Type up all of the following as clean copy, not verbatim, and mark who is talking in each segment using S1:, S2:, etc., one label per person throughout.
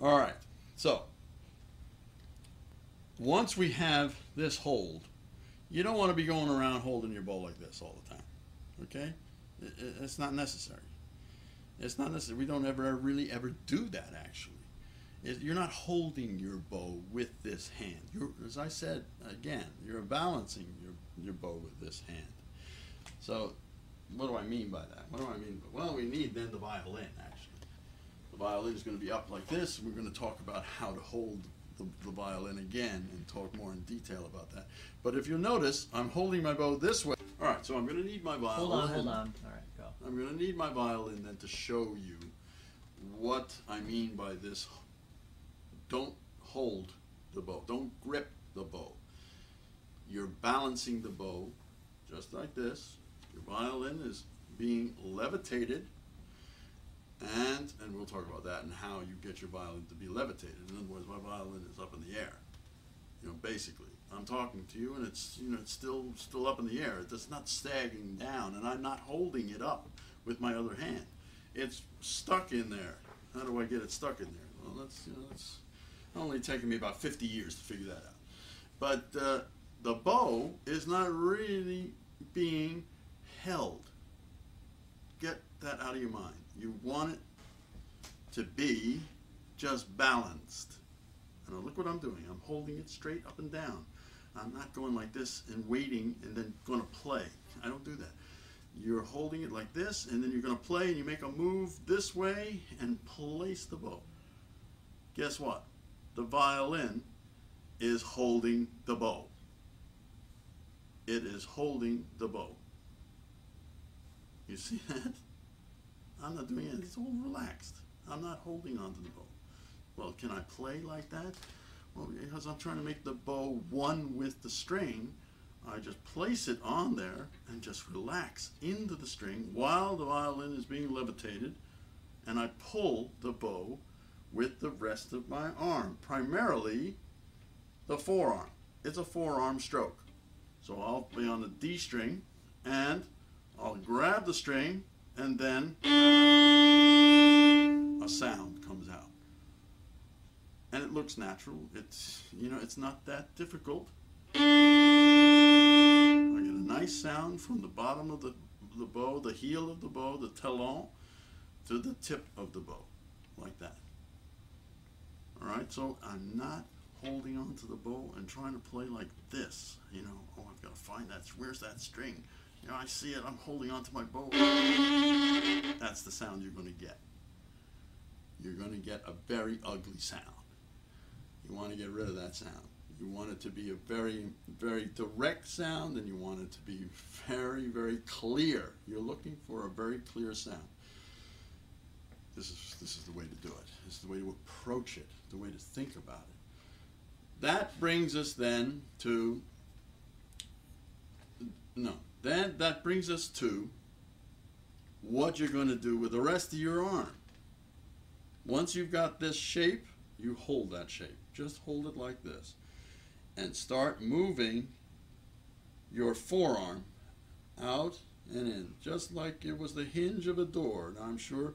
S1: All right. So once we have this hold, you don't want to be going around holding your bow like this all the time. Okay? It's not necessary. It's not necessary. We don't really ever do that, actually. You're not holding your bow with this hand. As I said again, you're balancing your bow with this hand. So what do I mean by that? What do I mean? Well, we need then the violin, actually. The violin is going to be up like this. We're going to talk about how to hold the violin again and talk more in detail about that. But if you'll notice, I'm holding my bow this way. All right, so I'm going to need my violin.
S2: Hold on. All right, go.
S1: I'm going to need my violin then to show you what I mean by this. Don't hold the bow. Don't grip the bow. You're balancing the bow just like this. Your violin is being levitated, and we'll talk about that and how you get your violin to be levitated. In other words, my violin is up in the air. Basically, I'm talking to you, and it's it's still up in the air. It's not sagging down, and I'm not holding it up with my other hand. It's stuck in there. How do I get it stuck in there? Well, that's only taken me about 50 years to figure that out. But the bow is not really being held. Get that out of your mind. You want it to be just balanced. And look what I'm doing. I'm holding it straight up and down. I'm not going like this and waiting and then going to play. I don't do that. You're holding it like this, and then you're going to play, and you make a move this way and place the bow. Guess what? The violin is holding the bow. It is holding the bow. You see that? I'm not doing it. It's all relaxed. I'm not holding onto the bow. Well, can I play like that? Well, because I'm trying to make the bow one with the string, I just place it on there and just relax into the string while the violin is being levitated, and I pull the bow with the rest of my arm, primarily the forearm. It's a forearm stroke. So I'll be on the D string, and I'll grab the string, and then a sound comes out. And it looks natural. It's not that difficult. I get a nice sound from the bottom of the bow, the heel of the bow, the talon, to the tip of the bow, like that. All right, so I'm not holding on to the bow and trying to play like this. Oh, I've got to find that. Where's that string? I see it. I'm holding on to my bow. That's the sound you're going to get. You're going to get a very ugly sound. You want to get rid of that sound. You want it to be a very, very direct sound, and you want it to be very, very clear. You're looking for a very clear sound. This is the way to do it. This is the way to approach it, the way to think about it. That brings us then to, that brings us to what you're going to do with the rest of your arm. Once you've got this shape, you hold that shape. Just hold it like this. And start moving your forearm out and in, just like it was the hinge of a door. Now, I'm sure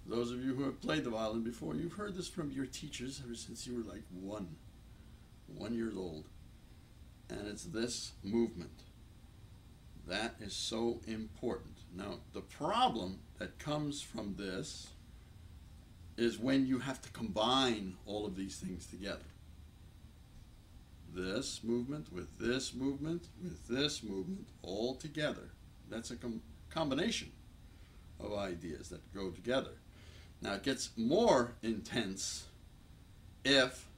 S1: those of you who have played the violin before, you've heard this from your teachers ever since you were like 1 year old. And it's this movement. That is so important. Now, the problem that comes from this is when you have to combine all of these things together. This movement with this movement with this movement all together. That's a combination of ideas that go together. Now, it gets more intense if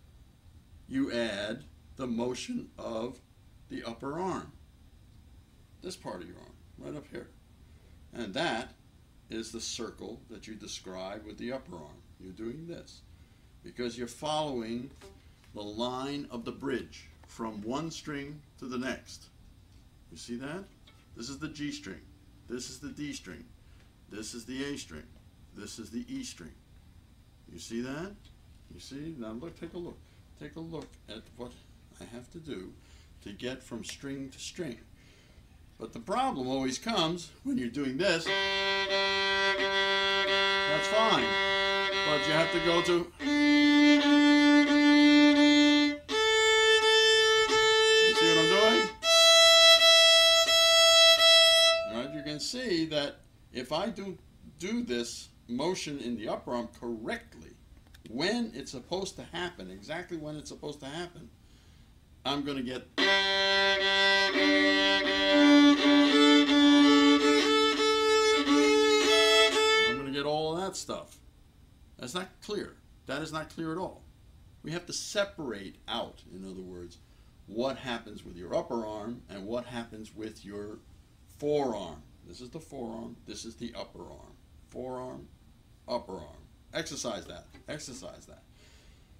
S1: you add the motion of the upper arm. This part of your arm, right up here. And that is the circle that you describe with the upper arm. You're doing this because you're following the line of the bridge from one string to the next. You see that? This is the G string. This is the D string. This is the A string. This is the E string. You see that? You see? Now look, take a look. Take a look at what I have to do to get from string to string. But the problem always comes when you're doing this. That's fine. But you have to go to if I do this motion in the upper arm correctly, when it's supposed to happen, exactly when it's supposed to happen, I'm going to get... I'm going to get all of that stuff. That's not clear. That is not clear at all. We have to separate out, in other words, what happens with your upper arm and what happens with your forearm. This is the forearm, this is the upper arm. Forearm, upper arm. Exercise that, exercise that.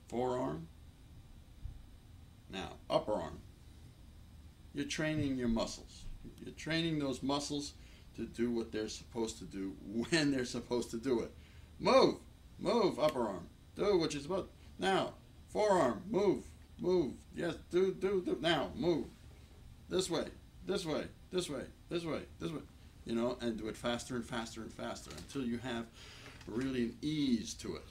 S1: Forearm, now upper arm. You're training your muscles. You're training those muscles to do what they're supposed to do when they're supposed to do it. Move, move, upper arm. Do what you're supposed to. Now, forearm, move, move. Yes, do. Now, move. This way, this way, this way, this way, this way. You know, and do it faster and faster and faster until you have really an ease to it.